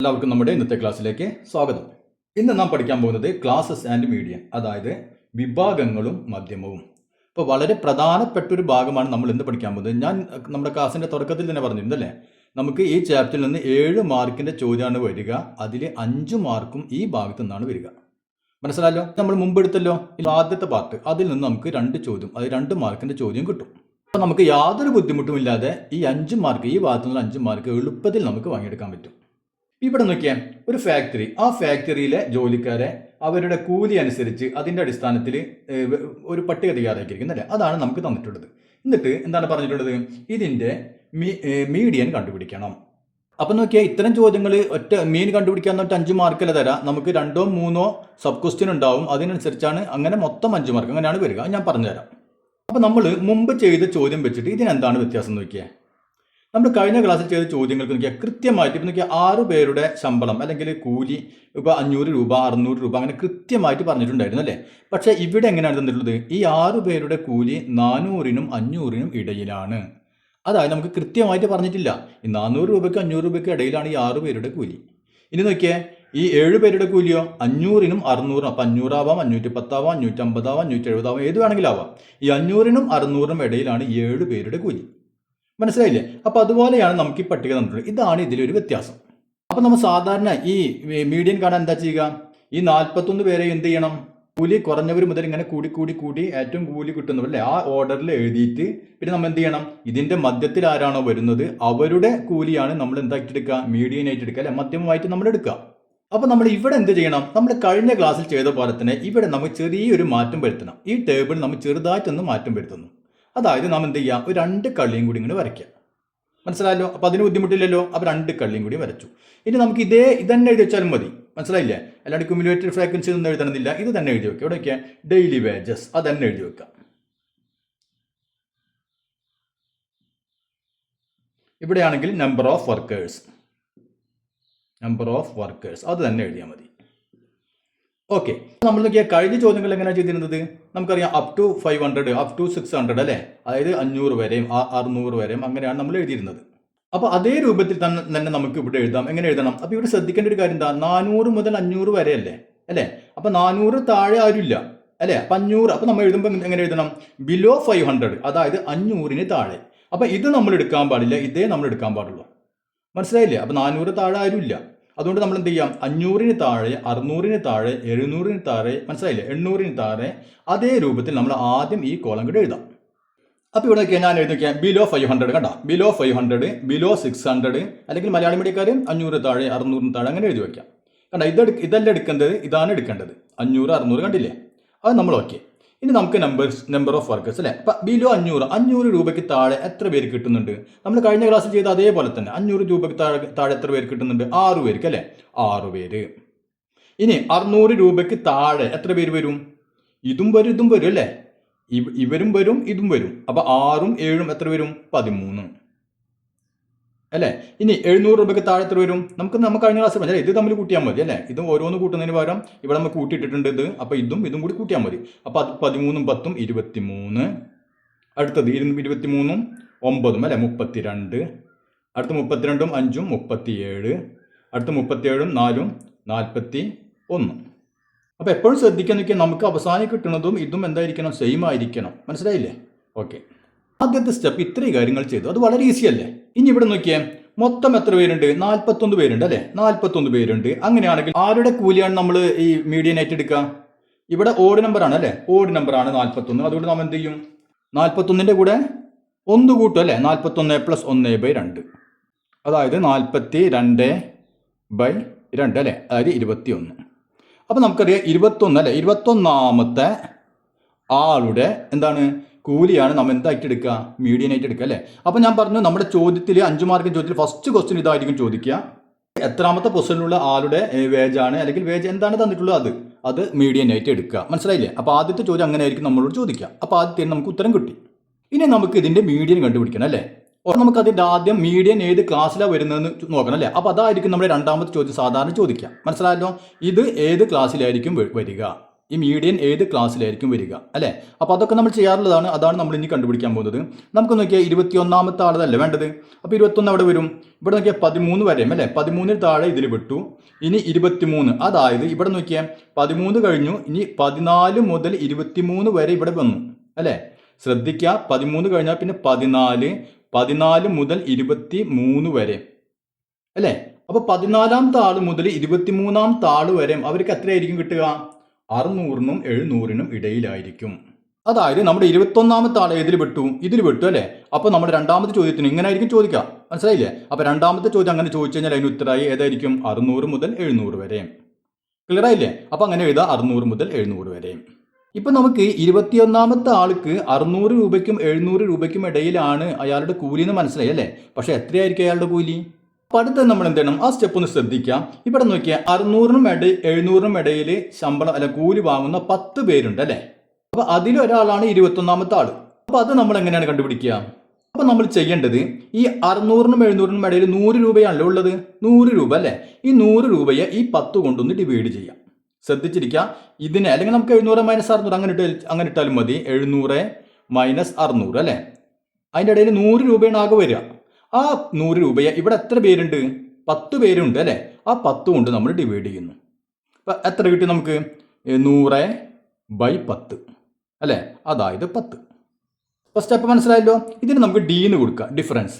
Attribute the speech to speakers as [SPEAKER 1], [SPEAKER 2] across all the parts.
[SPEAKER 1] എല്ലാവർക്കും നമ്മുടെ ഇന്നത്തെ ക്ലാസ്സിലേക്ക് സ്വാഗതം. ഇന്ന് നാം പഠിക്കാൻ പോകുന്നത് ക്ലാസസ് ആൻഡ് മീഡിയൻ, അതായത് വിഭാഗങ്ങളും മധ്യമവും. ഇപ്പോൾ വളരെ പ്രധാനപ്പെട്ട ഒരു ഭാഗമാണ് നമ്മൾ ഇന്ന് പഠിക്കാൻ പോകുന്നത്. ഞാൻ നമ്മുടെ ക്ലാസ്സിൻ്റെ തുടക്കത്തിൽ തന്നെ പറഞ്ഞിരുന്നല്ലേ, നമുക്ക് ഈ ചാപ്റ്ററിൽ നിന്ന് 7 മാർക്കിൻ്റെ ചോദ്യമാണ് വരിക. അതിൽ 5 മാർക്കും ഈ ഭാഗത്തു നിന്നാണ് വരിക. മനസ്സിലായല്ലോ? നമ്മൾ മുമ്പ് എടുത്തല്ലോ ആദ്യത്തെ പാർട്ട്, അതിൽ നിന്ന് നമുക്ക് 2 ചോദ്യം, അത് 2 മാർക്കിൻ്റെ ചോദ്യം കിട്ടും. അപ്പോൾ നമുക്ക് യാതൊരു ബുദ്ധിമുട്ടുമില്ലാതെ ഈ 5 മാർക്ക്, ഈ ഭാഗത്തു നിന്ന് 5 മാർക്ക് എളുപ്പത്തിൽ നമുക്ക് വാങ്ങിയെടുക്കാൻ പറ്റും. ഇവിടെ നോക്കിയാൽ ഒരു ഫാക്ടറി, ആ ഫാക്ടറിയിലെ ജോലിക്കാരെ അവരുടെ കൂലി അനുസരിച്ച് അതിൻ്റെ അടിസ്ഥാനത്തിൽ ഒരു പട്ടിക തയ്യാറാക്കിയിരിക്കുന്നല്ലേ, അതാണ് നമുക്ക് തന്നിട്ടുള്ളത്. എന്നിട്ട് എന്താണ് പറഞ്ഞിട്ടുള്ളത്, ഇതിൻ്റെ മീഡിയൻ കണ്ടുപിടിക്കണം. അപ്പം നോക്കിയാൽ ഇത്തരം ചോദ്യങ്ങൾ ഒറ്റ മീൻ കണ്ടുപിടിക്കാൻ പറഞ്ഞിട്ട് 5 മാർക്കല്ല തരാം, നമുക്ക് 2 or 3 സബ് ക്വസ്റ്റ്യൻ ഉണ്ടാവും. അതിനനുസരിച്ചാണ് അങ്ങനെ മൊത്തം 5 മാർക്ക് അങ്ങനെയാണ് വരിക. ഞാൻ പറഞ്ഞുതരാം. അപ്പം നമ്മൾ മുമ്പ് ചെയ്ത ചോദ്യം വെച്ചിട്ട് ഇതിനെന്താണ് വ്യത്യാസം നോക്കിയാൽ, നമ്മൾ കഴിഞ്ഞ ക്ലാസ്സിൽ ചെയ്ത ചോദ്യങ്ങൾക്ക് നോക്കിയാൽ കൃത്യമായിട്ട് ഇപ്പം നോക്കിയാൽ 6 പേരുടെ ശമ്പളം അല്ലെങ്കിൽ കൂലി ഇപ്പോൾ 500 രൂപ 600 രൂപ അങ്ങനെ കൃത്യമായിട്ട് പറഞ്ഞിട്ടുണ്ടായിരുന്നു അല്ലേ. പക്ഷേ ഇവിടെ എങ്ങനെയാണ് തന്നിട്ടുള്ളത്, ഈ 6 പേരുടെ കൂലി 400-നും 500-നും ഇടയിലാണ്. അതായത് നമുക്ക് കൃത്യമായിട്ട് പറഞ്ഞിട്ടില്ല. ഈ 400 രൂപയ്ക്ക് 500 രൂപയ്ക്ക് ഇടയിലാണ് ഈ 6 പേരുടെ കൂലി. ഇനി നോക്കിയേ, ഈ 7 പേരുടെ കൂലിയോ 500-നും 600-നും, അപ്പം 500 ആവാം, 510 ആവാം, 550 ആവാം, 570 ആവാം, ഏത് വേണമെങ്കിലും ആവാം. ഈ 500-നും 600-നും ഇടയിലാണ് 7 പേരുടെ കൂലി. മനസ്സിലായില്ലേ? അപ്പോൾ അതുപോലെയാണ് നമുക്ക് ഈ പട്ടിക തന്നിട്ടുള്ളത്. ഇതാണ് ഇതിലൊരു വ്യത്യാസം. അപ്പോൾ നമ്മൾ സാധാരണ ഈ മീഡിയൻ കാണാൻ എന്താ ചെയ്യുക, ഈ 41 പേരെ എന്ത് ചെയ്യണം, കൂലി കുറഞ്ഞവർ മുതൽ ഇങ്ങനെ കൂടി ഏറ്റവും കൂലി കിട്ടുന്നവരല്ലേ ആ ഓർഡറിൽ എഴുതിയിട്ട് പിന്നെ നമ്മൾ എന്ത് ചെയ്യണം, ഇതിൻ്റെ മധ്യത്തിൽ ആരാണോ വരുന്നത് അവരുടെ കൂലിയാണ് നമ്മൾ എന്താക്കിയെടുക്കുക, മീഡിയനായിട്ട് എടുക്കുക അല്ലെ, മധ്യമമായിട്ട് നമ്മൾ എടുക്കുക. അപ്പോൾ നമ്മൾ ഇവിടെ എന്ത് ചെയ്യണം, നമ്മൾ കഴിഞ്ഞ ക്ലാസ്സിൽ ചെയ്ത പോലെ തന്നെ ഇവിടെ നമുക്ക് ചെറിയൊരു മാറ്റം വരുത്തണം. ഈ ടേബിൾ നമ്മൾ ചെറുതായിട്ടൊന്ന് മാറ്റം വരുത്തുന്നു. അതായത് നാം എന്ത് ചെയ്യാം, ഒരു 2 കള്ളിയും കൂടി ഇങ്ങനെ വരയ്ക്കുക. മനസ്സിലായല്ലോ? അപ്പോൾ അതിന് ബുദ്ധിമുട്ടില്ലല്ലോ. അപ്പോൾ 2 കള്ളിയും കൂടി വരച്ചു. ഇനി നമുക്ക് ഇതന്നെ എഴുതി വെച്ചാലും മതി. മനസ്സിലായില്ലേ? അല്ലാണ്ട് ക്യുമുലേറ്റഡ് ഫ്രീക്വൻസി ഒന്നും എഴുതണമെന്നില്ല, ഇത് തന്നെ എഴുതി വെക്കുക. ഇവിടെ വയ്ക്കുക ഡെയിലി വേജസ്, അത് തന്നെ എഴുതി വെക്കുക. ഇവിടെയാണെങ്കിൽ നമ്പർ ഓഫ് വർക്കേഴ്സ് അത് തന്നെ എഴുതിയാൽ മതി. ഓക്കെ, നമ്മൾ നോക്കിയാൽ കഴിഞ്ഞ ചോദ്യങ്ങൾ എങ്ങനെയാണ് ചെയ്തിരുന്നത്, നമുക്കറിയാം അപ് ടു 500, അപ് ടു 600 അല്ലേ, അതായത് 500 വരെയും 600 വരെയും അങ്ങനെയാണ് നമ്മൾ എഴുതിയിരുന്നത്. അപ്പോൾ അതേ രൂപത്തിൽ തന്നെ നമുക്ക് ഇവിടെ എഴുതാം. എങ്ങനെ എഴുതണം, അപ്പോൾ ഇവിടെ ശ്രദ്ധിക്കേണ്ട ഒരു കാര്യം എന്താ, 400 മുതൽ 500 വരെ അല്ലേ. അപ്പോൾ 400 താഴെ ആരുമില്ല അല്ലേ. അപ്പം 500, അപ്പോൾ നമ്മൾ എഴുതുമ്പോൾ എങ്ങനെ എഴുതണം, ബിലോ 500, അതായത് 500-ന് താഴെ. അപ്പോൾ ഇത് നമ്മൾ എടുക്കാൻ പാടില്ല, ഇതേ നമ്മൾ എടുക്കാൻ പാടുള്ളൂ. മനസ്സിലായില്ലേ? അപ്പോൾ 400 താഴെ ആരുമില്ല. അതുകൊണ്ട് നമ്മൾ എന്ത് ചെയ്യാം, 500-ന് താഴെ, 600-ന് താഴെ, 700-ന് താഴെ, മനസ്സിലായില്ലേ, 800-ന് താഴെ, അതേ രൂപത്തിൽ നമ്മൾ ആദ്യം ഈ കോളം കൂടെ എഴുതാം. അപ്പോൾ ഇവിടെ നോക്കിയാൽ ഞാൻ എഴുതി നോക്കിയാൽ ബിലോ 500 കണ്ടോ, ബിലോ 500, ബിലോ 600, അല്ലെങ്കിൽ മലയാളി മീഡിയക്കാർ 500 താഴെ 600-ന് താഴെ അങ്ങനെ എഴുതി വയ്ക്കാം. കണ്ടോ, ഇതല്ല എടുക്കേണ്ടത്, ഇതാണ് എടുക്കേണ്ടത്. 500 600 കണ്ടില്ലേ, അത് നമ്മൾ ഓക്കെ. ഇനി നമുക്ക് നമ്പർ ഓഫ് വർക്കേഴ്സ് അല്ലേ. അപ്പം ബിലോ 500 രൂപയ്ക്ക് താഴെ എത്ര പേര് കിട്ടുന്നുണ്ട്, നമ്മൾ കഴിഞ്ഞ ക്ലാസ്സിൽ ചെയ്ത അതേപോലെ തന്നെ 500 രൂപയ്ക്ക് താഴെ എത്ര പേര് കിട്ടുന്നുണ്ട്, 6 പേർക്ക് അല്ലേ, 6 പേര്. ഇനി 600 രൂപയ്ക്ക് താഴെ എത്ര പേര് വരും, ഇതും വരും അല്ലേ, ഇവരും വരും ഇതും വരും. അപ്പം 6ഉം 7ഉം എത്ര വരും, 13 അല്ലേ. ഇനി 700 രൂപയ്ക്ക് താഴെ എത്ര വരും, നമുക്ക് കഴിഞ്ഞ ക്ലാസ്സിൽ പറഞ്ഞാൽ ഇത് തമ്മിൽ കൂട്ടിയാൽ മതി അല്ലേ. ഇതും ഓരോന്ന് കൂട്ടുന്നതിന് പകരം ഇവിടെ നമ്മൾ കൂട്ടിയിട്ടിട്ടുണ്ട് ഇത്, അപ്പോൾ ഇതും കൂടി കൂട്ടിയാൽ മതി. അപ്പോൾ അത് 13ഉം 10ഉം 23, അടുത്തത് 23ഉം 9ഉം അല്ലേ 32, അടുത്ത 32ഉം 5ഉം 37, അടുത്ത 37ഉം 4ഉം 41. അപ്പോൾ എപ്പോഴും ശ്രദ്ധിക്കാൻ നോക്കിയാൽ നമുക്ക് അവസാനം കിട്ടുന്നതും ഇതും എന്തായിരിക്കണം, സെയിം ആയിരിക്കണം. മനസ്സിലായില്ലേ? ഓക്കെ, ആദ്യത്തെ സ്റ്റെപ്പ് ഇത്രയും കാര്യങ്ങൾ ചെയ്തു, അത് വളരെ ഈസി അല്ലേ. ഇനി ഇവിടെ നോക്കിയാൽ മൊത്തം എത്ര പേരുണ്ട്, 41 പേരുണ്ട് അല്ലേ, 41 പേരുണ്ട്. അങ്ങനെയാണെങ്കിൽ ആരുടെ കൂലിയാണ് നമ്മൾ ഈ മീഡിയനായിട്ട് എടുക്കുക, ഇവിടെ ഓഡ് നമ്പറാണ് അല്ലേ, ഓഡ് നമ്പറാണ് 41. അതുകൊണ്ട് നമ്മൾ എന്ത് ചെയ്യും, 41-ൻ്റെ കൂടെ 1 കൂട്ടും അല്ലേ, 41 + 1/2, അതായത് 42/2 അല്ലേ, അതായത് 21. അപ്പോൾ നമുക്കറിയാം 21 അല്ലേ, 21ാമത്തെ ആളുടെ എന്താണ് കൂലിയാണ് നമ്മൾ എന്തായിട്ട് എടുക്കുക, മീഡിയനായിട്ട് എടുക്കുക അല്ലേ. അപ്പോൾ ഞാൻ പറഞ്ഞു നമ്മുടെ ചോദ്യത്തിൽ 5 മാർക്കിന് ചോദ്യത്തിൽ ഫസ്റ്റ് ക്വസ്റ്റ്യൻ ഇതായിരിക്കും ചോദിക്കുക, എത്രാമത്തെ പൊസിഷനിലുള്ള ആളുടെ വേജാണ് അല്ലെങ്കിൽ വേജ് എന്താണ് തന്നിട്ടുള്ളത് അത് മീഡിയനായിട്ട് എടുക്കുക. മനസ്സിലായില്ലേ? അപ്പോൾ ആദ്യത്തെ ചോദ്യം അങ്ങനെ ആയിരിക്കും നമ്മളോട് ചോദിക്കുക. അപ്പോൾ ആദ്യത്തെ നമുക്ക് ഉത്തരം കിട്ടി. ഇനി നമുക്ക് ഇതിൻ്റെ മീഡിയൻ കണ്ടുപിടിക്കണം അല്ലേ. നമുക്ക് അതിൻ്റെ ആദ്യം മീഡിയൻ ഏത് ക്ലാസ്സിലാണ് വരുന്നതെന്ന് നോക്കണം അല്ലേ. അപ്പോൾ അതായിരിക്കും നമ്മുടെ രണ്ടാമത്തെ ചോദ്യം സാധാരണ ചോദിക്കുക. മനസ്സിലായല്ലോ? ഇത് ഏത് ക്ലാസ്സിലായിരിക്കും വരിക, ഈ മീഡിയൻ ഏത് ക്ലാസ്സിലായിരിക്കും വരിക അല്ലേ? അപ്പോൾ അതൊക്കെ നമ്മൾ ചെയ്യാറുള്ളതാണ്. അതാണ് നമ്മൾ ഇനി കണ്ടുപിടിക്കാൻ പോകുന്നത്. നമുക്ക് നോക്കിയാൽ 21ാമത്തെ ആളതല്ലേ വേണ്ടത്. അപ്പോൾ 21 അവിടെ വരും. ഇവിടെ നോക്കിയാൽ 13 വരെയും അല്ലേ? 13 താഴെ ഇതിൽ വിട്ടു. ഇനി 23, അതായത് ഇവിടെ നോക്കിയാൽ 13 കഴിഞ്ഞു. ഇനി 14 മുതൽ 23 വരെ ഇവിടെ വന്നു അല്ലേ? ശ്രദ്ധിക്കുക, 13 കഴിഞ്ഞാൽ പിന്നെ 14 മുതൽ 23 വരെ അല്ലേ? അപ്പോൾ 14ാമത്തെ ആൾ മുതൽ 23ാമത്തെ ആൾ വരെ അവർക്ക് എത്രയായിരിക്കും കിട്ടുക? 600നും 700നും ഇടയിലായിരിക്കും. അതായത് നമ്മുടെ 21ാമത്തെ ആൾ ഇതിൽ വിട്ടു അല്ലേ? അപ്പോൾ നമ്മുടെ രണ്ടാമത്തെ ചോദ്യത്തിന് ഇങ്ങനെ ആയിരിക്കും ചോദിക്കുക. മനസ്സിലായില്ലേ? അപ്പോൾ രണ്ടാമത്തെ ചോദ്യം അങ്ങനെ ചോദിച്ചു കഴിഞ്ഞാൽ അതിന് ഉത്തരമായി ഏതായിരിക്കും? 600 മുതൽ 700 വരെ. ക്ലിയർ ആയില്ലേ? അപ്പോൾ അങ്ങനെ എഴുതാം 600 മുതൽ 700 വരെ. ഇപ്പം നമുക്ക് 21ാമത്തെ ആൾക്ക് 600 രൂപയ്ക്കും 700 രൂപയ്ക്കും ഇടയിലാണ് അയാളുടെ കൂലി എന്ന് മനസ്സിലായി അല്ലേ? പക്ഷേ എത്രയായിരിക്കും അയാളുടെ കൂലി? അപ്പോൾ അടുത്ത് നമ്മൾ എന്ത് ചെയ്യണം? ആ സ്റ്റെപ്പ് ഒന്ന് ശ്രദ്ധിക്കാം. ഇവിടെ നോക്കിയാൽ 600നും 700നും ഇടയിൽ ശമ്പളം അല്ല കൂലി വാങ്ങുന്ന 10 പേരുണ്ട് അല്ലേ? അപ്പോൾ അതിലൊരാളാണ് 21ാമത്തെ ആൾ. അപ്പോൾ അത് നമ്മൾ എങ്ങനെയാണ് കണ്ടുപിടിക്കുക? അപ്പോൾ നമ്മൾ ചെയ്യേണ്ടത് ഈ 600നും 700നും ഇടയിൽ 100 രൂപയാണല്ലോ ഉള്ളത്. 100 രൂപ അല്ലേ? ഈ 100 രൂപയെ ഈ 10 കൊണ്ടൊന്ന് ഡിവൈഡ് ചെയ്യാം. ശ്രദ്ധിച്ചിരിക്കുക. ഇതിനെ അല്ലെങ്കിൽ നമുക്ക് 700 മൈനസ് 600 അങ്ങനെ ഇട്ടാലും മതി. 700 മൈനസ് 600 അല്ലേ? അതിൻ്റെ ഇടയിൽ 100 രൂപയാണ് ആകെ വരിക. ആ 100 രൂപയെ ഇവിടെ എത്ര പേരുണ്ട്? 10 പേരുണ്ട് അല്ലേ? ആ 10 കൊണ്ട് നമ്മൾ ഡിവൈഡ് ചെയ്യുന്നു. അപ്പം എത്ര കിട്ടി നമുക്ക്? 100/10 അല്ലേ? അതായത് 10. അപ്പോൾ സ്റ്റെപ്പ് മനസ്സിലായല്ലോ. ഇതിന് നമുക്ക് ഡി എന്ന് കൊടുക്കുക, ഡിഫറൻസ്.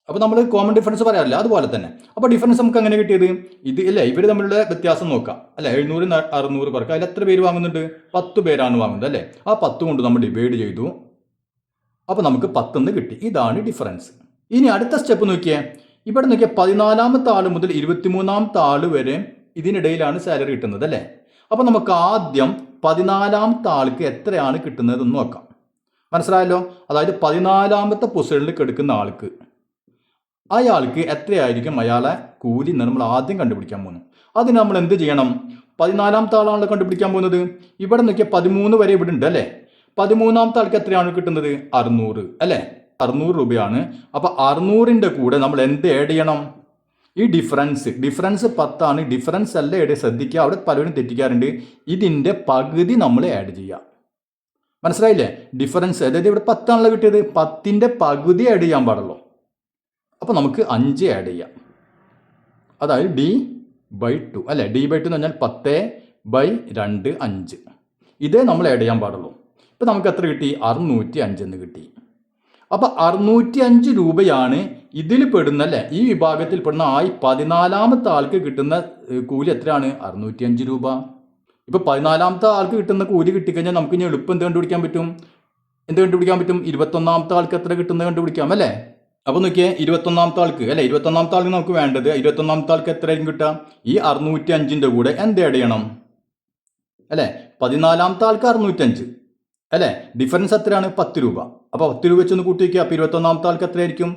[SPEAKER 1] അപ്പോൾ നമ്മൾ കോമൺ ഡിഫറൻസ് പറയാറില്ല, അതുപോലെ തന്നെ. അപ്പോൾ ഡിഫറൻസ് നമുക്ക് എങ്ങനെ കിട്ടിയത്? ഇത് അല്ലേ, ഇവർ തമ്മിലുള്ള വ്യത്യാസം നോക്കാം അല്ലേ? 700 600 കുറക്കുക. അതിൽ എത്ര പേര് വാങ്ങുന്നുണ്ട്? 10 പേരാണ് വാങ്ങുന്നത് അല്ലേ? ആ 10 കൊണ്ട് നമ്മൾ ഡിവൈഡ് ചെയ്തു. അപ്പോൾ നമുക്ക് 10 എന്ന് കിട്ടി. ഇതാണ് ഡിഫറൻസ്. ഇനി അടുത്ത സ്റ്റെപ്പ് നോക്കിയേ. ഇവിടെ നോക്കിയാൽ 14ാമത്തെ ആൾ മുതൽ 23ാമത്തെ ആൾ വരെ ഇതിനിടയിലാണ് സാലറി കിട്ടുന്നത് അല്ലേ? അപ്പോൾ നമുക്ക് ആദ്യം 14ാമത്തെ ആൾക്ക് എത്രയാണ് കിട്ടുന്നതെന്ന് നോക്കാം. മനസ്സിലായല്ലോ? അതായത് 14ാമത്തെ പൊസിഷനിൽ കിടക്കുന്ന ആൾക്ക് അയാൾക്ക് എത്രയായിരിക്കും അയാളെ കൂലി എന്ന് നമ്മൾ ആദ്യം കണ്ടുപിടിക്കാൻ പോകുന്നു. അതിന് നമ്മൾ എന്ത് ചെയ്യണം? 14ാമത്തെ ആളാണല്ലോ കണ്ടുപിടിക്കാൻ പോകുന്നത്. ഇവിടെ നോക്കിയാൽ 13 വരെ ഇവിടെ ഉണ്ട് അല്ലേ? 13ാമത്തെ ആൾക്ക് എത്രയാണ് കിട്ടുന്നത്? 600 അല്ലേ? 600 രൂപയാണ്. അപ്പോൾ 600ൻ്റെ കൂടെ നമ്മൾ എന്ത് ആഡ് ചെയ്യണം? ഈ ഡിഫറൻസ് 10 ആണ്. ഡിഫറൻസ് അല്ല ആഡ്. ശ്രദ്ധിക്കുക, അവിടെ പലരും തെറ്റിക്കാറുണ്ട്. ഇതിൻ്റെ പകുതി നമ്മൾ ആഡ് ചെയ്യുക. മനസ്സിലായില്ലേ? ഡിഫറൻസ് അതായത് ഇവിടെ 10 ആണല്ലോ കിട്ടിയത്. 10ൻ്റെ പകുതി ആഡ് ചെയ്യാൻ പാടുള്ളൂ. അപ്പോൾ നമുക്ക് 5 ആഡ് ചെയ്യാം. അതായത് D/2 അല്ലേ? D/2 എന്ന് പറഞ്ഞാൽ 10/2 5. ഇതേ നമ്മൾ ആഡ് ചെയ്യാൻ പാടുള്ളൂ. ഇപ്പോൾ നമുക്ക് എത്ര കിട്ടി? 605 എന്ന് കിട്ടി. അപ്പോൾ 605 രൂപയാണ് ഇതിൽ പെടുന്ന അല്ലേ? ഈ വിഭാഗത്തിൽ പെടുന്ന 14ാമത്തെ ആൾക്ക് കിട്ടുന്ന കൂലി എത്രയാണ്? 605 രൂപ. ഇപ്പോൾ 14ാമത്തെ ആൾക്ക് കിട്ടുന്ന കൂലി കിട്ടിക്കഴിഞ്ഞാൽ നമുക്ക് ഇനി എളുപ്പം എന്ത് കണ്ടുപിടിക്കാൻ പറ്റും? 21ാമത്തെ ആൾക്ക് എത്ര കിട്ടുന്നത് കണ്ടുപിടിക്കാം അല്ലേ? അപ്പോൾ നോക്കിയേ, 21ാമത്തെ ആൾക്ക് അല്ലേ? 21ാമത്തെ ആൾക്ക് നമുക്ക് വേണ്ടത് 21ാമത്തെ ആൾക്ക് എത്രയായിരിക്കും കിട്ടുക? ഈ 605ൻ്റെ കൂടെ എന്ത് ആഡ് ചെയ്യണം അല്ലേ? 14ാമത്തെ ആൾക്ക് 605 അല്ലേ? ഡിഫറൻസ് എത്രയാണ്? 10 രൂപ. അപ്പോൾ 10 രൂപ വെച്ചൊന്ന് കൂട്ടി വയ്ക്കുക. അപ്പോൾ 21ാമത്തെ ആൾക്ക് എത്രയായിരിക്കും?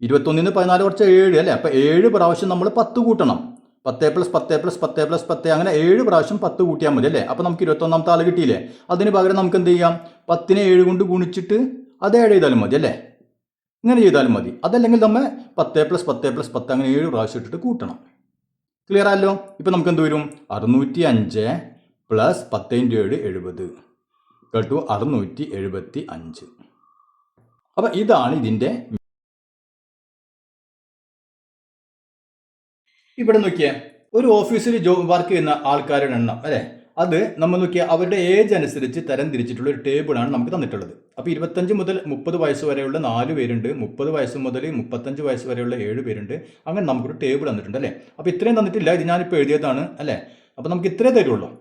[SPEAKER 1] 21ന് 14 കുറച്ച് 7 അല്ലേ? അപ്പോൾ 7 പ്രാവശ്യം നമ്മൾ 10 കൂട്ടണം. 10 + 10 + 10 + 10 അങ്ങനെ 7 പ്രാവശ്യം 10 കൂട്ടിയാൽ മതി അല്ലേ? അപ്പോൾ നമുക്ക് 21ാമത്തെ ആൾ കിട്ടിയില്ലേ? അതിന് പകരം നമുക്ക് എന്ത് ചെയ്യാം? 10നെ 7 കൊണ്ട് ഗുണിച്ചിട്ട് അത് ആഡ് ചെയ്താലും മതി അല്ലേ? ഇങ്ങനെ ചെയ്താലും മതി. അതല്ലെങ്കിൽ നമ്മൾ 10 + 10 + 10 അങ്ങനെ 7 പ്രാവശ്യം ഇട്ടിട്ട് കൂട്ടണം. ക്ലിയർ ആയല്ലോ? ഇപ്പോൾ നമുക്ക് എന്ത് വരും? 605 + 10 × 7 70 കേട്ടു 675. അപ്പം ഇതാണ് ഇതിൻ്റെ. ഇവിടെ നോക്കിയാൽ ഒരു ഓഫീസിൽ വർക്ക് ചെയ്യുന്ന ആൾക്കാരുടെ എണ്ണം അല്ലേ? അത് നമ്മൾ നോക്കിയാൽ അവരുടെ ഏജ് അനുസരിച്ച് തരം തിരിച്ചിട്ടുള്ള ഒരു ടേബിളാണ് നമുക്ക് തന്നിട്ടുള്ളത്. അപ്പോൾ 25 മുതൽ 30 വയസ്സ് വരെയുള്ള 4 പേരുണ്ട്. 30 വയസ്സ് മുതൽ 35 വയസ്സ് വരെയുള്ള 7 പേരുണ്ട്. അങ്ങനെ നമുക്കൊരു ടേബിൾ തന്നിട്ടുണ്ട് അല്ലേ? അപ്പോൾ ഇത്രയും തന്നിട്ടില്ല, ഇത് ഞാനിപ്പോൾ എഴുതിയതാണ് അല്ലേ? അപ്പോൾ നമുക്ക് ഇത്രേ തരുള്ളൂ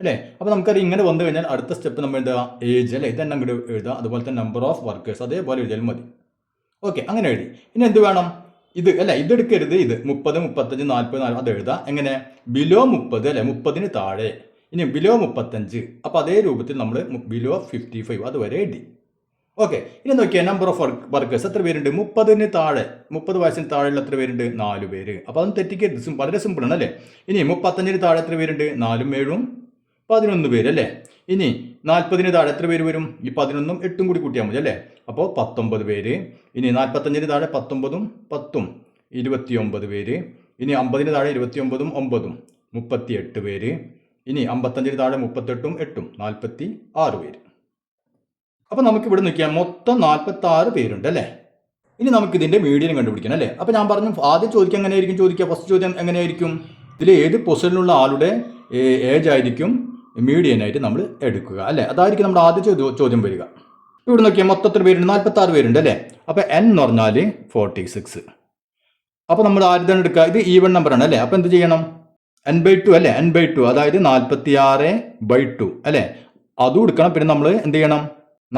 [SPEAKER 1] അല്ലേ? അപ്പോൾ നമുക്കത് ഇങ്ങനെ വന്നു കഴിഞ്ഞാൽ അടുത്ത സ്റ്റെപ്പ് നമ്മൾ എന്താ? ഏജ് അല്ലേ? ഇതന്നെ അങ്ങോട്ട് എഴുതാം. അതുപോലെ തന്നെ നമ്പർ ഓഫ് വർക്കേഴ്സ് അതേപോലെ എഴുതിയാലും മതി. ഓക്കെ, അങ്ങനെ എഴുതി. ഇനി എന്ത് വേണം? ഇത് അല്ലേ? ഇതെടുക്കരുത്. ഇത് 30, 35, 40, 40 അത് എഴുതാം. എങ്ങനെ? ബിലോ 30 അല്ലേ? 30ന് താഴെ. ഇനി ബിലോ 35. അപ്പോൾ അതേ രൂപത്തിൽ നമ്മൾ ബിലോ 55 അതുവരെ എഴുതി. ഓക്കെ, ഇനി നോക്കിയാൽ നമ്പർ ഓഫ് വർക്കേഴ്സ് എത്ര പേരുണ്ട്? 30ന് താഴെ, 30 വയസ്സിന് താഴെയുള്ള എത്ര പേരുണ്ട്? 4 പേര്. അപ്പോൾ അതൊന്നും തെറ്റിക്കരുത്, വളരെ സിമ്പിളാണ് അല്ലേ? ഇനി 35ന് താഴെ എത്ര പേരുണ്ട്? 4ഉം 7ഉം 11 പേര് അല്ലേ? ഇനി 40ന് താഴെ എത്ര പേര് വരും? ഈ 11ഉം 8ഉം കൂടി കൂട്ടിയാൽ മതി അല്ലേ? അപ്പോൾ 19 പേര്. ഇനി 45ന് താഴെ 19ഉം 10ഉം 29 പേര്. ഇനി 50ന് താഴെ 29ഉം 9ഉം 38 പേര്. ഇനി 55 താഴെ 38ഉം 8ഉം 46 പേര്. അപ്പോൾ നമുക്ക് ഇവിടെ നോക്കിയാൽ മൊത്തം 46 പേരുണ്ട് അല്ലേ. ഇനി നമുക്ക് ഇതിൻ്റെ മീഡിയൻ കണ്ടുപിടിക്കണം അല്ലേ. അപ്പോൾ ഞാൻ പറഞ്ഞു ആദ്യം ചോദിക്കുക എങ്ങനെയായിരിക്കും ചോദിക്കുക. ഫസ്റ്റ് ചോദ്യം എങ്ങനെയായിരിക്കും, ഇതിൽ ഏത് പൊസിഷനിലുള്ള ആളുടെ ഏജ് ആയിരിക്കും മീഡിയനായിട്ട് നമ്മൾ എടുക്കുക അല്ലേ. അതായിരിക്കും നമ്മുടെ ആദ്യ ചോദ്യം വരിക. ഇവിടെ നോക്കിയാൽ മൊത്തത്തിൽ പേരുണ്ട് 46 പേരുണ്ട് അല്ലേ. അപ്പോൾ n എന്ന് പറഞ്ഞാൽ 46. അപ്പോൾ നമ്മൾ ആദ്യം എടുക്കുക, ഇത് ഈവൺ നമ്പറാണ് അല്ലേ. അപ്പോൾ എന്ത് ചെയ്യണം, n/2 അല്ലേ. n/2 അതായത് 46/2 അല്ലേ. അതും എടുക്കണം. പിന്നെ നമ്മൾ എന്ത് ചെയ്യണം,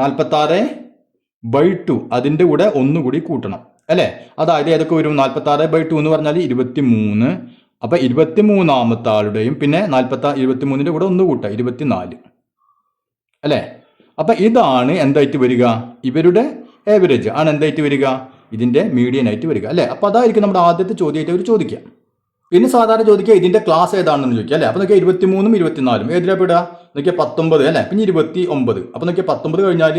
[SPEAKER 1] 46/2 അതിൻ്റെ കൂടെ ഒന്നുകൂടി കൂട്ടണം അല്ലേ. അതായത് ഏതൊക്കെ വരും, 46/2 എന്ന് പറഞ്ഞാൽ 23. അപ്പോൾ 23ാമത്തെ ആളുടെയും പിന്നെ 23ൻ്റെ കൂടെ ഒന്ന് കൂട്ടുക 24 അല്ലേ. അപ്പം ഇതാണ് എന്തായിട്ട് വരിക, ഇവരുടെ ഏവറേജ് ആണ് എന്തായിട്ട് വരിക, ഇതിൻ്റെ മീഡിയൻ ആയിട്ട് വരിക അല്ലേ. അപ്പോൾ അതായിരിക്കും നമ്മുടെ ആദ്യത്തെ ചോദ്യമായിട്ട് അവർ ചോദിക്കുക. പിന്നെ സാധാരണ ചോദിക്കുക ഇതിൻ്റെ ക്ലാസ് ഏതാണെന്ന് ചോദിക്കുക അല്ലേ. അപ്പോൾ നോക്കിയാൽ 23ഉം 24ഉം ഏതിലാണ് പെടുക, നോക്കിയാൽ 19 അല്ലേ. പിന്നെ 29. അപ്പോൾ നോക്കിയാൽ 19 കഴിഞ്ഞാൽ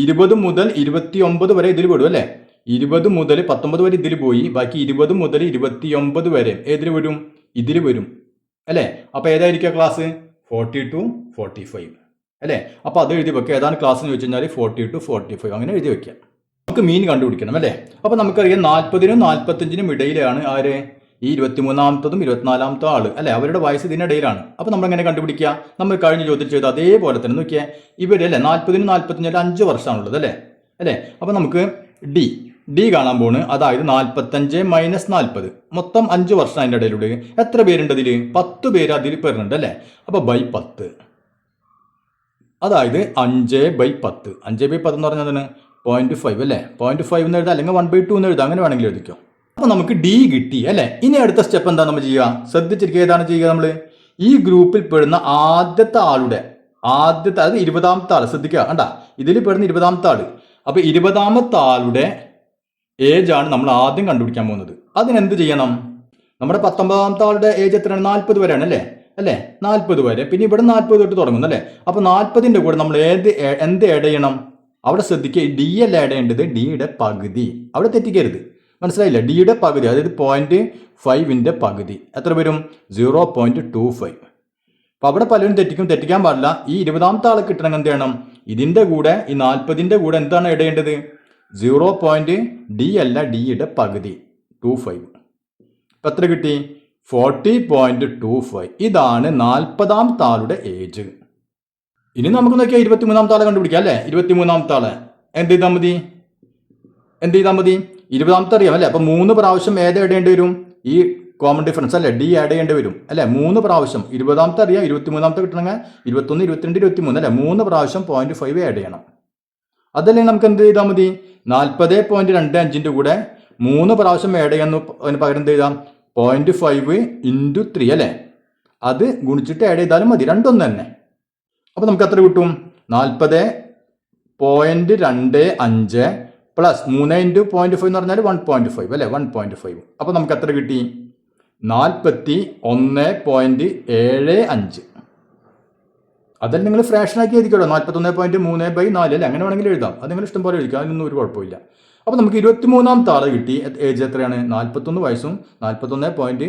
[SPEAKER 1] 20 മുതൽ 29 വരെ ഇതിൽ പെടും അല്ലേ. 20 മുതൽ 19 വരെ ഇതിൽ പോയി, ബാക്കി 20 മുതൽ 29 വരെ ഏതിൽ വരും, ഇതിൽ വരും അല്ലേ. അപ്പോൾ ഏതായിരിക്കും ക്ലാസ്, 40 to 45 അല്ലേ. അപ്പോൾ അത് എഴുതി വെക്കുക. ഏതാണ് ക്ലാസ് എന്ന് ചോദിച്ചു കഴിഞ്ഞാൽ 40 to 45 അങ്ങനെ എഴുതി വെക്കുക. നമുക്ക് മീൻ കണ്ടുപിടിക്കണം അല്ലേ. അപ്പോൾ നമുക്കറിയാം 40നും 45നും ഇടയിലാണ് ആര്, ഈ 23ാമത്തതും 24ാമത്തെ ആള് അല്ലേ. അവരുടെ വയസ്സ് ഇതിനിടയിലാണ്. അപ്പോൾ നമ്മൾ എങ്ങനെ കണ്ടുപിടിക്കുക, നമ്മൾ കഴിഞ്ഞ ചോദ്യം ചെയ്ത് അതേപോലെ തന്നെ നോക്കിയാൽ ഇവരല്ലേ 40നും 45നും 5 വർഷമാണുള്ളത് അല്ലേ അല്ലേ. അപ്പോൾ നമുക്ക് ഡി കാണാൻ പോണ്. അതായത് 45 - 40 മൊത്തം 5 വർഷം അതിൻ്റെ ഇടയിലൂടെ എത്ര പേരുണ്ട്, അതിൽ 10 പേര് അതിൽ പേരുണ്ട് അല്ലേ. അപ്പോൾ ബൈ 10 അതായത് 5/10. 5/10 എന്ന് പറഞ്ഞാൽ 0.5 അല്ലേ. 0.5 എന്ന് എഴുതാം, അല്ലെങ്കിൽ 1/2 എന്ന് എഴുതാം, അങ്ങനെ വേണമെങ്കിൽ എഴുതിക്കോ. അപ്പോൾ നമുക്ക് ഡി കിട്ടി അല്ലേ. ഇനി അടുത്ത സ്റ്റെപ്പ് എന്താ നമ്മൾ ചെയ്യുക, ശ്രദ്ധിച്ചിരിക്കുക. ഏതാണ് ചെയ്യുക, നമ്മൾ ഈ ഗ്രൂപ്പിൽ പെടുന്ന ആദ്യത്തെ ആളുടെ അത് 20ാമത്തെ ആൾ ശ്രദ്ധിക്കുക കണ്ടാ, ഇതിൽ പെടുന്ന 20ാമത്തെ ആൾ. അപ്പോൾ 20ാമത്തെ ആളുടെ ഏജ് ആണ് നമ്മൾ ആദ്യം കണ്ടുപിടിക്കാൻ പോകുന്നത്. അതിനെന്ത് ചെയ്യണം, നമ്മുടെ 19ാമത്തെ ആളുടെ ഏജ് എത്രയാണ്, 40 വരെയാണ് അല്ലേ 40 വരെ. പിന്നെ ഇവിടെ 40 തൊട്ട് തുടങ്ങുന്നു അല്ലേ. അപ്പോൾ 40ൻ്റെ കൂടെ നമ്മൾ എന്ത് ആഡ് ചെയ്യണം, അവിടെ ശ്രദ്ധിക്കുക, ഡി അല്ല ആഡ് ചെയ്യേണ്ടത്, ഡിയുടെ പകുതി. അവിടെ തെറ്റിക്കരുത്, മനസ്സിലായില്ല. ഡിയുടെ പകുതി അതായത് 0.5ൻ്റെ പകുതി എത്ര വരും, 0.25. അപ്പോൾ അവിടെ പലരും തെറ്റിക്കാൻ പാടില്ല. ഈ 20ാമത്തെ ആളെ കിട്ടണമെങ്കിൽ എന്ത് ചെയ്യണം, ഇതിൻ്റെ കൂടെ ഈ 40ൻ്റെ കൂടെ എന്താണ് ആഡ് ചെയ്യേണ്ടത്, 0.d അല്ല ഡിയുടെ പകുതി 25. ഇപ്പം എത്ര കിട്ടി, 40.25. ഇതാണ് 40ാമത്തെ ആളുടെ ഏജ്. ഇനി നമുക്ക് നോക്കിയാൽ 23ാമത്തെ ആളെ കണ്ടുപിടിക്കാം അല്ലേ. 23ാമത്തെ ആളെ എന്ത് ചെയ്താൽ മതി, 20ാമത്തെ അറിയാം അല്ലേ. അപ്പോൾ 3 പ്രാവശ്യം ഏത് ആഡ് ചെയ്യേണ്ടി വരും, ഈ കോമൺ ഡിഫറൻസ് അല്ലേ ഡി ആഡ് ചെയ്യേണ്ടി വരും അല്ലേ. 3 പ്രാവശ്യം 20ാമത്തെ അറിയാം, 23ാമത്തെ കിട്ടണമെങ്കിൽ 21, 22, 23 അല്ലേ. 3 പ്രാവശ്യം 0.5 ആഡ് ചെയ്യണം. അതല്ലെങ്കിൽ നമുക്ക് എന്ത് ചെയ്താൽ മതി, 40.25ൻ്റെ കൂടെ 3 പ്രാവശ്യം ആഡ് ചെയ്യാന്ന് പകരം എന്ത് ചെയ്താൽ 0.5 × 3 അല്ലേ. അത് ഗുണിച്ചിട്ട് ആഡ് ചെയ്താലും മതി, രണ്ടൊന്നും തന്നെ. അപ്പോൾ നമുക്ക് എത്ര കിട്ടും, 40.25 പ്ലസ് 3 × 0.5 എന്ന് പറഞ്ഞാൽ 1.5 അല്ലേ, 1.5. അപ്പോൾ നമുക്ക് എത്ര കിട്ടി, 41.75. അതല്ല നിങ്ങൾ ഫ്രാക്ഷനാക്കി എഴുതിക്കോളൂ, 41.3/4 അല്ലേ, അങ്ങനെ വേണമെങ്കിൽ എഴുതാം. അത് നിങ്ങൾ ഇഷ്ടം പോലെ എഴുതിക്കാം, അതിനൊന്നും ഒരു കുഴപ്പമില്ല. അപ്പോൾ നമുക്ക് 23ാമത്തെ ആളെ കിട്ടി. ഏജ് എത്രയാണ്, 41 വയസ്സും 41.75.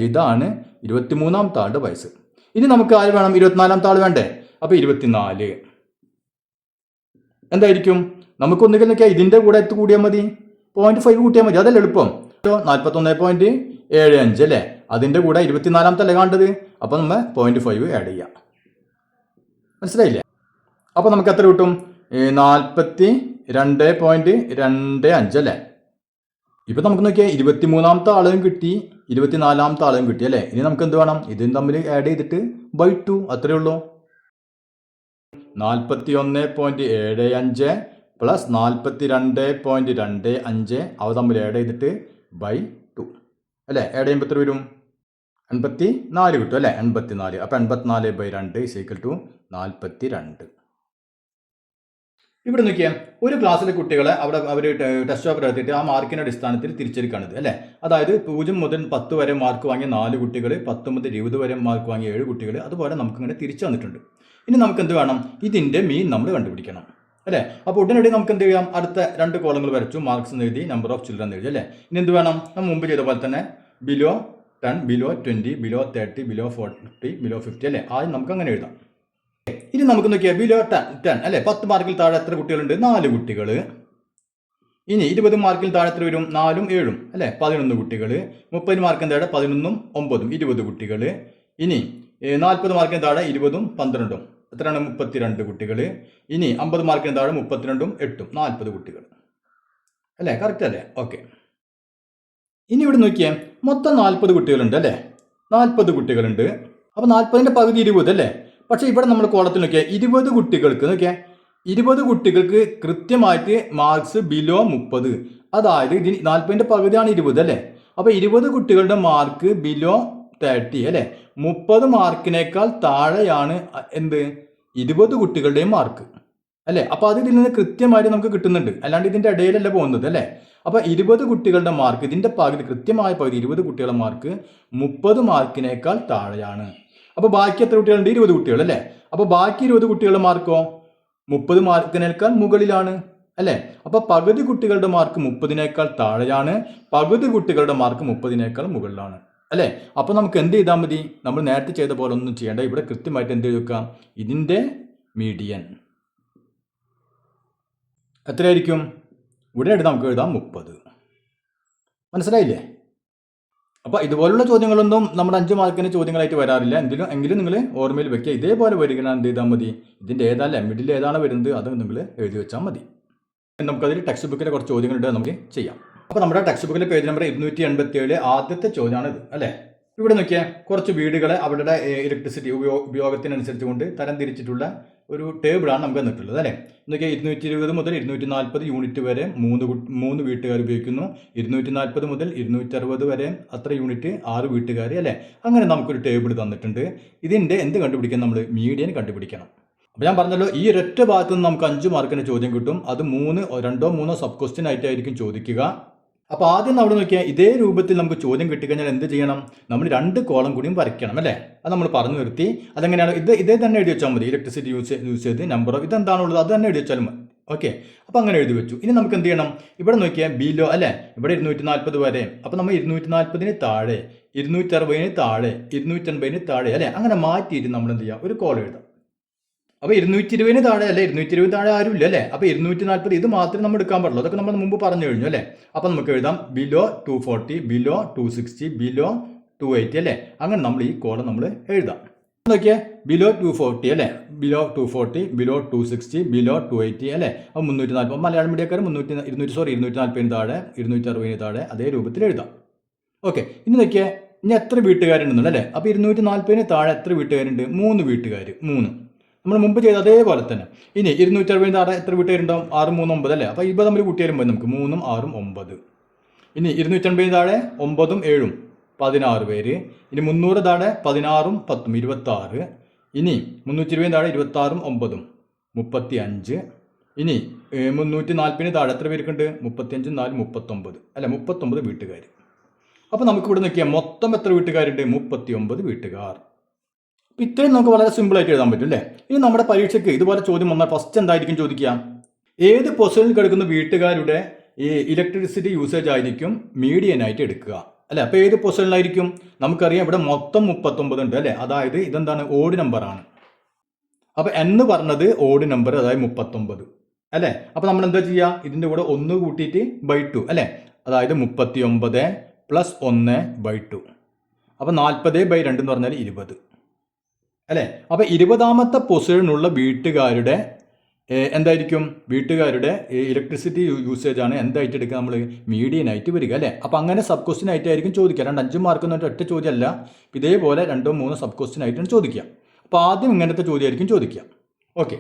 [SPEAKER 1] ഇതാണ് 23ാമത്തെ ആളുടെ വയസ്സ്. ഇനി നമുക്ക് ആര് വേണം, 24ാമത്തെ ആൾ വേണ്ടേ. അപ്പോൾ 24 എന്തായിരിക്കും, നമുക്കൊന്നുകിൽ നോക്കിയാൽ ഇതിൻ്റെ കൂടെ കൂടിയാൽ മതി, 0.5 കൂട്ടിയാൽ മതി, അതല്ല എളുപ്പം. 41.75 അല്ലേ, അതിൻ്റെ കൂടെ 24ാമത്തെ അല്ലേ കണ്ടത്, അപ്പോൾ നമ്മൾ 0.5 ആഡ് ചെയ്യാം, മനസ്സിലായില്ലേ. അപ്പോൾ നമുക്ക് എത്ര കിട്ടും, 42.25 അല്ലേ. ഇപ്പം നമുക്ക് നോക്കിയാൽ 23ാമത്തെ ആളും കിട്ടി, 24ാമത്തെ ആളും കിട്ടി അല്ലേ. ഇനി നമുക്ക് എന്ത് വേണം, ഇതും തമ്മിൽ ആഡ് ചെയ്തിട്ട് /2 അത്രയേ ഉള്ളൂ. 41.75 പ്ലസ് 42.25 അവ തമ്മിൽ ആഡ് ചെയ്തിട്ട് /2 അല്ലേ. ആഡ് ചെയ്യുമ്പോൾ എത്ര വരും, 84 കിട്ടും അല്ലേ, 84. അപ്പോൾ 84/2 = 42. ഇവിടെ നോക്കിയാൽ ഒരു ക്ലാസ്സിലെ കുട്ടികളെ അവർ ടെസ്റ്റ് പേപ്പർ എടുത്തിട്ട് ആ മാർക്കിൻ്റെ അടിസ്ഥാനത്തിൽ തിരിച്ചെടുക്കുകയാണിത് അല്ലേ. അതായത് 0 മുതൽ 10 വരെ മാർക്ക് വാങ്ങിയ 4 കുട്ടികൾ, 10 മുതൽ 20 വരെ മാർക്ക് വാങ്ങിയ 7 കുട്ടികൾ, അതുപോലെ നമുക്കിങ്ങനെ തിരിച്ചു വന്നിട്ടുണ്ട്. ഇനി നമുക്ക് എന്ത് വേണം, ഇതിൻ്റെ മീൻ നമ്മൾ കണ്ടുപിടിക്കണം അല്ലേ. അപ്പോൾ ഉടനടി നമുക്ക് എന്ത് ചെയ്യാം, അടുത്ത 2 കോളങ്ങൾ വരച്ചു, മാർക്സ് എന്ന് എഴുതി, നമ്പർ ഓഫ് ചിൽഡ്രൻ എഴുതി അല്ലേ. ഇനി എന്ത് വേണം, നമ്മൾ മുമ്പ് ചെയ്ത പോലെ തന്നെ below 10, below 20, below 30, below 40, below 50 അല്ലേ? ആദ്യം നമുക്ക് അങ്ങനെ എഴുതാം. ഇനി നമുക്ക് നോക്കിയാൽ ബിലോ 10 അല്ലേ? 10 മാർക്കിൽ താഴെ എത്ര കുട്ടികളുണ്ട്? 4 കുട്ടികൾ. ഇനി 20 മാർക്കിൽ താഴെ എത്ര വരും? 4ഉം 7ഉം അല്ലേ? 11 കുട്ടികൾ. 30 മാർക്കിന് താഴെ 11ഉം 9ഉം 20 കുട്ടികൾ. ഇനി 40 മാർക്കിന് താഴെ 20ഉം 12ഉം എത്രയാണ്? 32 കുട്ടികൾ. ഇനി 50 മാർക്കിന് താഴെ 32ഉം 8ഉം 40 കുട്ടികൾ അല്ലേ? കറക്റ്റ് അല്ലേ? ഓക്കെ. ഇനി ഇവിടെ നോക്കിയേ, മൊത്തം 40 കുട്ടികളുണ്ട് അല്ലേ? 40 കുട്ടികളുണ്ട്. അപ്പോൾ 40ന്റെ പകുതി 20 അല്ലേ? പക്ഷേ ഇവിടെ നമ്മൾ കോളത്തിൽ നോക്കിയാൽ 20 കുട്ടികൾക്ക് നോക്കിയാൽ 20 കുട്ടികൾക്ക് കൃത്യമായിട്ട് മാർക്സ് ബിലോ 30. അതായത് ഇതിന് 40ന്റെ പകുതിയാണ് 20 അല്ലേ? അപ്പോൾ 20 കുട്ടികളുടെ മാർക്ക് ബിലോ 30 അല്ലേ? 30 മാർക്കിനേക്കാൾ താഴെയാണ് എന്ത്? 20 കുട്ടികളുടെയും മാർക്ക് അല്ലേ? അപ്പോൾ അത് ഇതിൽ നിന്ന് കൃത്യമായിട്ട് നമുക്ക് കിട്ടുന്നുണ്ട്, അല്ലാണ്ട് ഇതിൻ്റെ ഇടയിലല്ല പോകുന്നത് അല്ലേ? അപ്പോൾ 20 കുട്ടികളുടെ മാർക്ക്, ഇതിൻ്റെ പകുതി, കൃത്യമായ പകുതി 20 കുട്ടികളുടെ മാർക്ക് 30 മാർക്കിനേക്കാൾ താഴെയാണ്. അപ്പോൾ ബാക്കി എത്ര കുട്ടികളുണ്ട്? 20 കുട്ടികൾ അല്ലേ? അപ്പോൾ ബാക്കി 20 കുട്ടികളുടെ മാർക്കോ 30 മാർക്കിനേക്കാൾ മുകളിലാണ് അല്ലേ? അപ്പോൾ പകുതി കുട്ടികളുടെ മാർക്ക് 30നേക്കാൾ താഴെയാണ്, പകുതി കുട്ടികളുടെ മാർക്ക് 30നേക്കാൾ മുകളിലാണ് അല്ലേ? അപ്പോൾ നമുക്ക് എന്ത് ചെയ്താൽ മതി? നമ്മൾ നേരത്തെ ചെയ്ത പോലെ ഒന്നും ചെയ്യേണ്ട. ഇവിടെ കൃത്യമായിട്ട് എന്ത് ചെയ്തെടുക്കാം? ഇതിൻ്റെ മീഡിയൻ എത്രയായിരിക്കും? ഇവിടെ നമുക്ക് എഴുതാം 30. മനസ്സിലായില്ലേ? അപ്പോൾ ഇതുപോലുള്ള ചോദ്യങ്ങളൊന്നും നമ്മുടെ 5 മാർക്കിന് ചോദ്യങ്ങളായിട്ട് വരാറില്ല. എങ്കിലും നിങ്ങൾ ഓർമ്മയിൽ വെക്കുക. ഇതേപോലെ വരികയാണ് എന്ത് ചെയ്താൽ മതി? ഇതിൻ്റെ ഏതല്ല മിഡിൽ ഏതാണ് വരുന്നത് അത് നിങ്ങൾ എഴുതി വെച്ചാൽ മതി. നമുക്കതിൽ ടെക്സ്റ്റ് ബുക്കിലെ കുറച്ച് ചോദ്യങ്ങളുണ്ട്, നമുക്ക് ചെയ്യാം. അപ്പോൾ നമ്മുടെ ടെക്സ്റ്റ് ബുക്കിലെ പേജ് നമ്പർ 287 ആദ്യത്തെ ചോദ്യമാണ് ഇത് അല്ലേ? ഇവിടെ നോക്കിയാൽ കുറച്ച് വീടുകളെ അവരുടെ ഇലക്ട്രിസിറ്റി ഉപയോഗത്തിനനുസരിച്ച് കൊണ്ട് തരം തിരിച്ചിട്ടുള്ള ഒരു ടേബിളാണ് നമുക്ക് തന്നിട്ടുള്ളത് അല്ലേ? നോക്കിയാൽ 220 മുതൽ 240 യൂണിറ്റ് വരെ 3 വീട്ടുകാർ ഉപയോഗിക്കുന്നു. 240 മുതൽ 260 വരെ അത്ര യൂണിറ്റ് 6 വീട്ടുകാർ അല്ലേ? അങ്ങനെ നമുക്കൊരു ടേബിൾ തന്നിട്ടുണ്ട്. ഇതിൻ്റെ എന്ത് കണ്ടുപിടിക്കാൻ? നമ്മൾ മീഡിയൻ കണ്ടുപിടിക്കണം. അപ്പോൾ ഞാൻ പറഞ്ഞല്ലോ, ഈ ഒരൊറ്റ ഭാഗത്ത് നിന്ന് നമുക്ക് 5 മാർക്കിന് ചോദ്യം കിട്ടും. അത് 2-3 സബ് ക്വസ്റ്റ്യൻ ആയിട്ടായിരിക്കും ചോദിക്കുക. അപ്പോൾ ആദ്യം നമ്മൾ നോക്കിയാൽ ഇതേ രൂപത്തിൽ നമുക്ക് ചോദ്യം കിട്ടിക്കഴിഞ്ഞാൽ എന്ത് ചെയ്യണം? നമ്മൾ 2 കോളം കൂടിയും വരയ്ക്കണം അല്ലേ? അത് നമ്മൾ പറഞ്ഞു നിർത്തി. അതെങ്ങനെയാണ്? ഇതേ തന്നെ എഴുതി വെച്ചാൽ മതി. ഇലക്ട്രിസിറ്റി യൂസ് ചെയ്ത് നമ്പറോ ഇതെന്താണുള്ളത് അത് തന്നെ എഴുതി വെച്ചാലും മതി. ഓക്കെ, അപ്പോൾ അങ്ങനെ എഴുതി വെച്ചു. ഇനി നമുക്ക് എന്ത് ചെയ്യണം? ഇവിടെ നോക്കിയാൽ ബിലോ അല്ലേ? ഇവിടെ 240 വരെ. അപ്പോൾ നമ്മൾ 240ന് താഴെ, 260ന് താഴെ, 280ന് താഴെ അല്ലേ? അങ്ങനെ മാറ്റിയിട്ട് നമ്മൾ എന്ത് ചെയ്യുക? ഒരു കോളം എഴുതാം. അപ്പോൾ 220ന് താഴെ അല്ലേ? 220 താഴെ ആരും ഇല്ല അല്ലേ? അപ്പോൾ 240 ഇത് മാത്രമേ നമ്മൾ എടുക്കാൻ പാടുള്ളൂ. അതൊക്കെ നമ്മൾ മുമ്പ് പറഞ്ഞു കഴിഞ്ഞു അല്ലേ? അപ്പോൾ നമുക്ക് എഴുതാം ബിലോ 240, ബിലോ 260, ബിലോ 280 അല്ലേ? അങ്ങനെ നമ്മൾ ഈ കോളം നമ്മൾ എഴുതാം. നോക്കിയാൽ ബിലോ 240 അല്ലേ? ബിലോ 240, ബിലോ 260, ബിലോ 280 അല്ലേ? അപ്പോൾ 340. മലയാളം മീഡിയക്കാർ 240ന് താഴെ, 260ന് താഴെ അതേ രൂപത്തിൽ എഴുതാം. ഓക്കെ, ഇനി നോക്കിയാൽ ഇനി എത്ര വീട്ടുകാരുണ്ടെന്നുണ്ട് അല്ലേ? അപ്പോൾ 240ന് താഴെ എത്ര വീട്ടുകാരുണ്ട്? 3 വീട്ടുകാർ. 3 നമ്മൾ മുമ്പ് ചെയ്ത അതേപോലെ തന്നെ. ഇനി 260ന് താഴെ എത്ര വീട്ടുകാരുണ്ടാവും? 6, 3, 9 അല്ലേ? അപ്പോൾ ഇപ്പോൾ നമ്മൾ കൂട്ടിയാലും നമുക്ക് 3ഉം 6ഉം 9. ഇനി 280ന് താഴെ 9ഉം 7ഉം 16 പേര്. ഇനി 300 താഴെ 16ഉം 10ഉം 26. ഇനി 320ന് താഴെ 26ഉം 9ഉം 35. ഇനി 340ന് താഴെ എത്ര പേർക്കുണ്ട്? 35ഉം 4ഉം 39 അല്ലേ? 39 വീട്ടുകാർ. അപ്പോൾ നമുക്കിവിടെ നോക്കിയാൽ മൊത്തം എത്ര വീട്ടുകാരുണ്ട്? 39 വീട്ടുകാർ. അപ്പോൾ ഇത്രയും നമുക്ക് വളരെ സിമ്പിളായിട്ട് എഴുതാൻ പറ്റും അല്ലേ? ഇനി നമ്മുടെ പരീക്ഷയ്ക്ക് ഇതുപോലെ ചോദ്യം വന്നാൽ ഫസ്റ്റ് എന്തായിരിക്കും ചോദിക്കുക? ഏത് പൊസിഷനിൽ കിടക്കുന്ന വീട്ടുകാരുടെ ഈ ഇലക്ട്രിസിറ്റി യൂസേജ് ആയിരിക്കും മീഡിയനായിട്ട് എടുക്കുക അല്ലേ? അപ്പോൾ ഏത് പൊസിഷനിലായിരിക്കും? നമുക്കറിയാം ഇവിടെ മൊത്തം 39 ഉണ്ട് അല്ലേ? അതായത് ഇതെന്താണ്? ഓഡ് നമ്പറാണ്. അപ്പോൾ എന്ന് പറഞ്ഞത് ഓഡ് നമ്പർ, അതായത് 39 അല്ലേ? അപ്പോൾ നമ്മൾ എന്താ ചെയ്യുക? ഇതിൻ്റെ കൂടെ 1 കൂട്ടിയിട്ട് /2 അല്ലേ? അതായത് 39 + 1/2. അപ്പോൾ 40/2 എന്ന് പറഞ്ഞാൽ 20 അല്ലേ? അപ്പോൾ 20ാമത്തെ പൊസിഷനുള്ള വീട്ടുകാരുടെ എന്തായിരിക്കും? വീട്ടുകാരുടെ ഇലക്ട്രിസിറ്റി യൂസേജ് ആണ് എന്തായിട്ട് എടുക്കുക? നമ്മൾ മീഡിയനായിട്ട് വരിക അല്ലേ? അപ്പോൾ അങ്ങനെ സബ് ക്വസ്റ്റ്യൻ ആയിട്ടായിരിക്കും ചോദിക്കുക. 5 മാർക്ക് എന്ന് പറഞ്ഞാൽ ഒറ്റ ചോദ്യമല്ല, ഇതേപോലെ 2-3 സബ് ക്വസ്റ്റ്യൻ ആയിട്ടാണ് ചോദിക്കുക. അപ്പോൾ ആദ്യം ഇങ്ങനത്തെ ചോദ്യമായിരിക്കും ചോദിക്കുക. ഓക്കെ,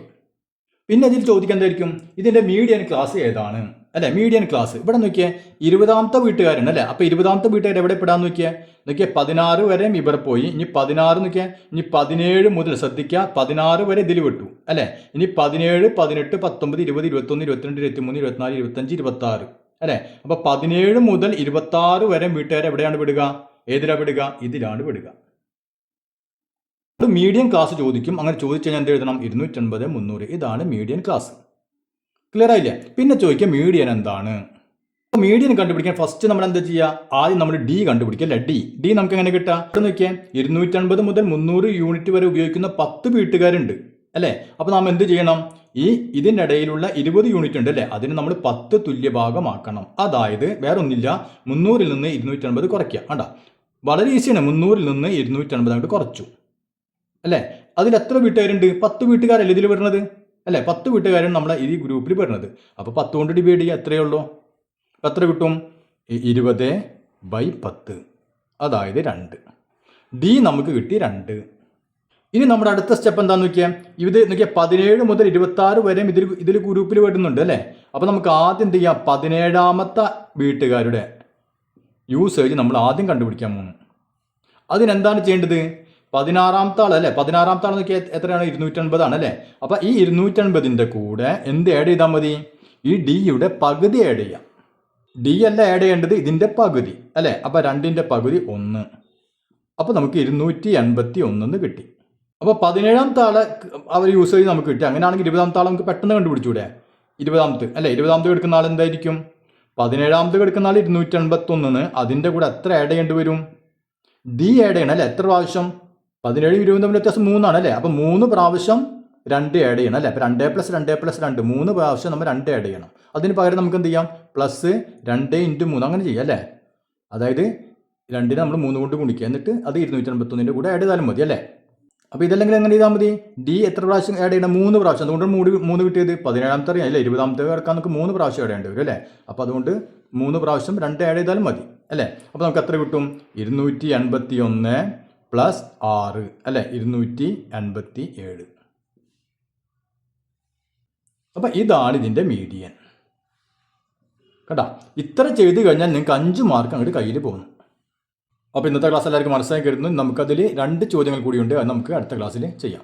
[SPEAKER 1] പിന്നെ ഇതിൽ ചോദിക്കുക എന്തായിരിക്കും? ഇതിൻ്റെ മീഡിയൻ ക്ലാസ് ഏതാണ് അല്ലേ? മീഡിയൻ ക്ലാസ് ഇവിടെ നോക്കിയാൽ 20ാമത്തെ വീട്ടുകാരുണ്ട് അല്ലേ? അപ്പോൾ 20ാമത്തെ വീട്ടുകാർ എവിടെ പെടാന്ന് നോക്കിയാൽ 16 വരെയും ഇവിടെ പോയി. ഇനി 16 നോക്കിയാൽ, ഇനി 17 മുതൽ ശ്രദ്ധിക്കുക, 16 വരെ ഇതിൽ വിട്ടു അല്ലേ? ഇനി 17, 18, 19, 20, 21, 22, 23, 24, 25, 26 അല്ലേ? അപ്പോൾ 17 മുതൽ 26 വരെ വീട്ടുകാരെ എവിടെയാണ് വിടുക? ഏതിലാണ് വിടുക? ഇതിലാണ് വിടുക. മീഡിയൻ ക്ലാസ് ചോദിക്കും. അങ്ങനെ ചോദിച്ചു കഴിഞ്ഞാൽ എന്ത് എഴുതണം? 280, 300. ഇതാണ് മീഡിയൻ ക്ലാസ്. ക്ലിയർ ആയില്ലേ? പിന്നെ ചോദിക്കുക മീഡിയൻ എന്താണ് മീഡിയൻ കണ്ടുപിടിക്കാൻ ഫസ്റ്റ് നമ്മൾ എന്താ ചെയ്യുക, ആദ്യം നമ്മൾ ഡി കണ്ടുപിടിക്കുക അല്ലേ. ഡി നമുക്ക് എങ്ങനെ കിട്ടുക, നോക്കിയാൽ 250 മുതൽ 300 യൂണിറ്റ് വരെ ഉപയോഗിക്കുന്ന 10 വീട്ടുകാരുണ്ട് അല്ലേ. അപ്പോൾ നാം എന്ത് ചെയ്യണം, ഇതിൻ്റെ ഇടയിലുള്ള 20 യൂണിറ്റ് ഉണ്ട് അല്ലേ, അതിന് നമ്മൾ 10 തുല്യഭാഗമാക്കണം. അതായത് വേറെ ഒന്നില്ല, 300-ൽ നിന്ന് 250 കുറയ്ക്കുക. കണ്ട, വളരെ ഈസിയാണ്. 300-ൽ നിന്ന് 250 അങ്ങോട്ട് കുറച്ചു അല്ലേ. അതിൽ എത്ര വീട്ടുകാരുണ്ട്, 10 വീട്ടുകാരല്ലേ ഇതിൽ വരുന്നത് അല്ലേ. 10 വീട്ടുകാരാണ് നമ്മളെ ഈ ഗ്രൂപ്പിൽ വരുന്നത്. അപ്പോൾ 10 കൊണ്ട് ഡിവൈഡ് ചെയ്യുക, എത്രയേ ഉള്ളൂ. എത്ര കിട്ടും, 20/10, അതായത് 2. ഡി നമുക്ക് കിട്ടി 2. ഇനി നമ്മുടെ അടുത്ത സ്റ്റെപ്പ് എന്താണെന്ന് നോക്കിയാൽ, ഇത് നോക്കിയാൽ 17 മുതൽ 26 വരെയും ഇതിൽ ഗ്രൂപ്പിൽ വരുന്നുണ്ട് അല്ലേ. അപ്പോൾ നമുക്ക് ആദ്യം എന്ത് ചെയ്യാം, 17ാമത്തെ വീട്ടുകാരുടെ യൂസേജ് നമ്മൾ ആദ്യം കണ്ടുപിടിക്കാൻ പോകുന്നു. അതിനെന്താണ് ചെയ്യേണ്ടത്, 16ാമത്തെ ആൾ അല്ലേ. 16ാമത്തെ ആൾ നോക്കിയാൽ എത്രയാണ്, 250 ആണ് അല്ലേ. അപ്പോൾ ഈ 250ൻ്റെ കൂടെ എന്ത് ആഡ് ചെയ്താൽ മതി, ഈ ഡിയുടെ പകുതി ആഡ് ചെയ്യാം. ഡി അല്ല ആഡ് ചെയ്യേണ്ടത്, ഇതിൻ്റെ പകുതി അല്ലേ. അപ്പോൾ 2ൻ്റെ പകുതി 1. അപ്പോൾ നമുക്ക് 281 കിട്ടി. അപ്പോൾ 17ാമത്തെ ആളെ അവർ യൂസേജ് നമുക്ക് കിട്ടി. അങ്ങനെയാണെങ്കിൽ 20ാമത്തെ ആൾ നമുക്ക് പെട്ടെന്ന് കണ്ടുപിടിച്ചൂടെ. 20ാമത്തെ അല്ലേ, 20ാമത്തെ എടുക്കുന്ന ആൾ എന്തായിരിക്കും, 17ാമത്തെ എടുക്കുന്ന ആൾ 281. അതിൻ്റെ കൂടെ എത്ര ആഡ് ചെയ്യേണ്ടി വരും, ഡി ആഡ് ചെയ്യണം അല്ലേ. എത്ര പ്രാവശ്യം, 17 20 തമ്മിൽ വ്യത്യാസം 3 ആണ് അല്ലേ. അപ്പോൾ 3 പ്രാവശ്യം 2 ആഡ് ചെയ്യണം അല്ലേ. അപ്പോൾ 2 + 2 + 2 3 പ്രാവശ്യം നമ്മൾ 2 ആഡ് ചെയ്യണം. അതിന് പകരം നമുക്ക് എന്ത് ചെയ്യാം, +2 × 3 അങ്ങനെ ചെയ്യാം അല്ലേ. അതായത് 2നെ നമ്മൾ 3 കൊണ്ട് ഗുണിക്കുക, എന്നിട്ട് അത് 281ൻ്റെ കൂടെ ആഡ് ചെയ്താലും മതി അല്ലേ. അപ്പോൾ ഇതല്ലെങ്കിൽ എങ്ങനെ ചെയ്താൽ മതി, ഡി എത്ര പ്രാവശ്യം ആഡ് ചെയ്യണം, 3 പ്രാവശ്യം. അതുകൊണ്ട് 3 കിട്ടിയത്. 17ാമത്തെ അറിയാം അല്ലേ, 20ാമത്തെ കിടക്കാൻ നമുക്ക് 3 പ്രാവശ്യം ആഡ് ചെയ്യേണ്ടി വരും അല്ലേ. അപ്പോൾ അതുകൊണ്ട് 3 പ്രാവശ്യം 2 ആഡ് ചെയ്താലും മതി അല്ലേ. അപ്പോൾ നമുക്ക് എത്ര കിട്ടും, 281 + 6 അല്ലേ, 287. അപ്പം ഇതാണ് ഇതിൻ്റെ മീഡിയൻ. കേട്ടോ, ഇത്ര ചെയ്ത് കഴിഞ്ഞാൽ നിങ്ങൾക്ക് 5 മാർക്ക് അങ്ങോട്ട് കയ്യിൽ പോകുന്നു. അപ്പോൾ ഇന്നത്തെ ക്ലാസ് എല്ലാവർക്കും മനസ്സിലാക്കി കരുതുന്നു. നമുക്കതിൽ 2 ചോദ്യങ്ങൾ കൂടിയുണ്ട്, അത് നമുക്ക് അടുത്ത ക്ലാസ്സിൽ ചെയ്യാം.